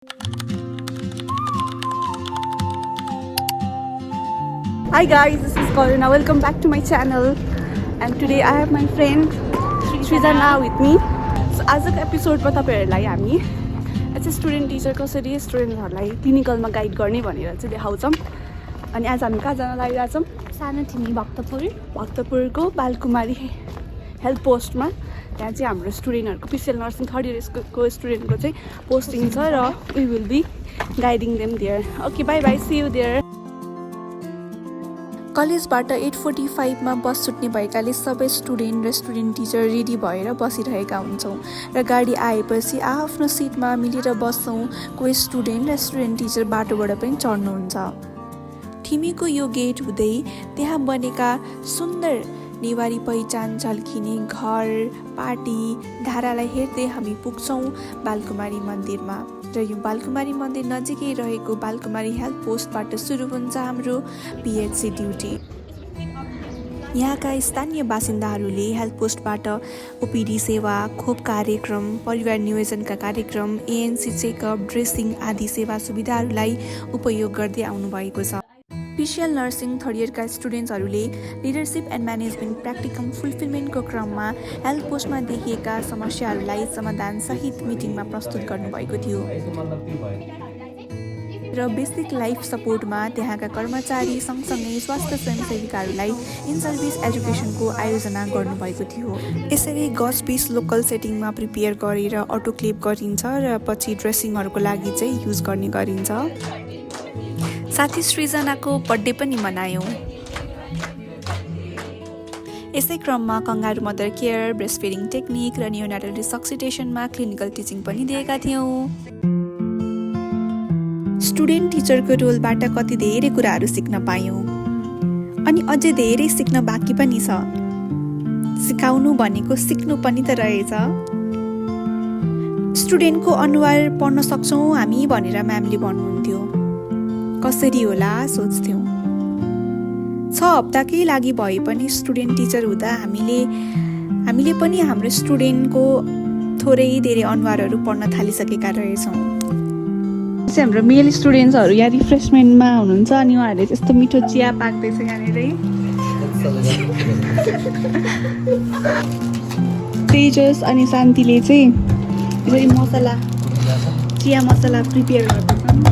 Hi guys, this is Karuna. Welcome back to my channel. And today I have my friend Srijana with me. So आजको एपिसोडमा तपाईहरुलाई हामी as a student teacher कसरी स्टुडेन्टहरुलाई क्लिनिकलमा guide गर्ने भनेर चाहिँ देखाउँछौं। अनि आज हामी कहाँ जान लागिरहेछौं? सानोतिमी भक्तपुरको बालकुमारी हेल्थ पोस्टमा। त्यहाँ चाहिँ हाम्रो स्टुडेन्टहरुको पिसिएल नर्सिङ थर्ड इयरको स्टुडेन्टको चाहिँ पोस्टिङ छ र we will be guiding them there. Okay, bye bye, see you there. कलेजबाट 8:45 मा बस छुट्ने भएकाले सबै स्टुडेन्ट र स्टुडेन्ट टिचर रेडी भएर बसिरहेका हुन्छौँ र गाडी आएपछि आफ्नो सिटमा मिलेर बस्छौँ। कोही स्टुडेन्ट र स्टुडेन्ट टिचर बाटोबाट पनि चढ्नुहुन्छ। ठिमीको यो गेट हुँदै त्यहाँ बनेका सुन्दर नेवारी पहिचान झल्किने घर, पार्टी, धारालाई हेर्दै हामी पुग्छौँ बालकुमारी मन्दिरमा। र यो बालकुमारी मन्दिर नजिकै रहेको बालकुमारी हेल्थ पोस्टबाट सुरु हुन्छ हाम्रो पिएचसी ड्युटी। यहाँका स्थानीय बासिन्दाहरूले हेल्थ पोस्टबाट ओपिडी सेवा, खोप कार्यक्रम, परिवार नियोजनका कार्यक्रम, एएनसी चेकअप, ड्रेसिङ आदि सेवा सुविधाहरूलाई उपयोग गर्दै आउनुभएको छ। पिसिएल नर्सिङ थर्ड इयरका स्टुडेन्ट्सहरूले लिडरसिप एन्ड म्यानेजमेन्ट प्र्याक्टिकम फुलफिलमेन्टको क्रममा हेल्थ पोस्टमा देखिएका समस्याहरूलाई समाधानसहित मिटिङमा प्रस्तुत गर्नुभएको थियो। र बेसिक लाइफ सपोर्टमा त्यहाँका कर्मचारी सँगसँगै स्वास्थ्य स्वयंसेविकाहरूलाई इन सर्भिस एजुकेसनको आयोजना गर्नुभएको थियो। यसरी गज पिस लोकल सेटिङमा प्रिपेयर गरेर अटोक्लेभ गरिन्छ र पछि ड्रेसिङहरूको लागि चाहिँ युज गर्ने गरिन्छ। साथी सृजनाको बर्थडे पनि मनायौँ। यसै क्रममा kangaroo mother care, breast feeding technique र नियोनाटल रिसक्सिटेसनमा क्लिनिकल टिचिङ पनि दिएका थियौँ। स्टुडेन्ट टिचरको रोलबाट कति धेरै कुराहरू सिक्न पायौँ अनि अझै धेरै सिक्न बाँकी पनि छ। सिकाउनु भनेको सिक्नु पनि त रहेछ। स्टुडेन्टको अनुहार पढ्न सक्छौँ हामी भनेर म्यामले भन्नुहुन्थ्यो। कसरी होला सोच्थ्यौँ। 6 हप्ताकै लागि भए पनि स्टुडेन्ट टिचर हुँदा हामीले पनि हाम्रो स्टुडेन्टको थोरै धेरै अनुहारहरू पढ्न थालिसकेका रहेछौँ। हाम्रो मेल स्टुडेन्ट्सहरू यहाँ रिफ्रेसमेन्टमा हुनुहुन्छ अनि उहाँहरूले त्यस्तो मिठो चिया पाक्दैछ यहाँनिर। तेजस अनि शान्तिले चाहिँ यसरी चिया मसला प्रिपेयर गर्दैछन्।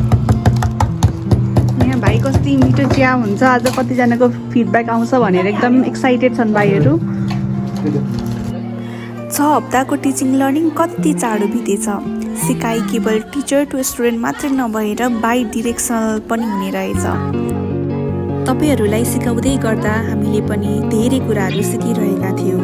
भाइ कति मिठो चिया हुन्छ, आज कतिजनाको फिडब्याक आउँछ भनेर एकदम एक्साइटेड छन् भाइहरू। 6 हप्ताको टिचिङ लर्निङ कति चाँडो बितेछ। सिकाइ केवल टिचर टु स्टुडेन्ट मात्रै नभएर बाइ डिरेक्सनल पनि हुने रहेछ। तपाईँहरूलाई सिकाउँदै गर्दा हामीले पनि धेरै कुराहरू सिकिरहेका थियौँ।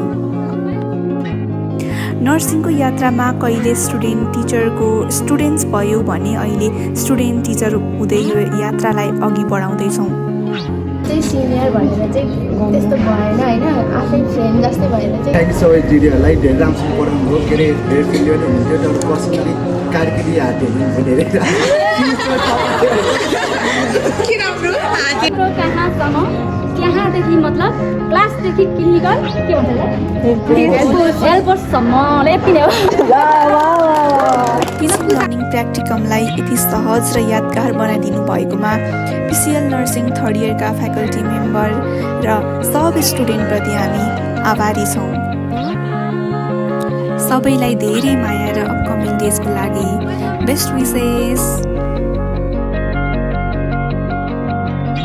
नर्सिङको यात्रामा कहिले स्टुडेन्ट टिचरको स्टुडेन्ट्स भयो भने अहिले स्टुडेन्ट टिचर हुँदै यो यात्रालाई अघि बढाउँदैछौँ। चाहिँ सिनियर भनेर चाहिँ त्यस्तो भएन हैन, आफै फ्रेन्ड जस्तै भएर चाहिँ सबै दिदीहरूलाई धेरै राम्रोसँग पढाउनु हो। के अरे धेरै फेलियर हुन्थ्यो तर पर्सनली कारकिरी हातहरू धेरै कहाँसम्म त्यहाँदेखि मतलब क्लासदेखि क्लिनिकल के भन्छ हेल्परसम्म लेपिने हो। लर्निङ प्र्याक्टिकमलाई यति सहज र यादगार बनाइदिनु भएकोमा पिसिएल नर्सिङ थर्ड इयरका फ्याकल्टी मेम्बर र सब स्टुडेन्टप्रति हामी आभारी छौँ। सबैलाई धेरै माया र अपकमिङ डेजको लागि बेस्ट विसेस।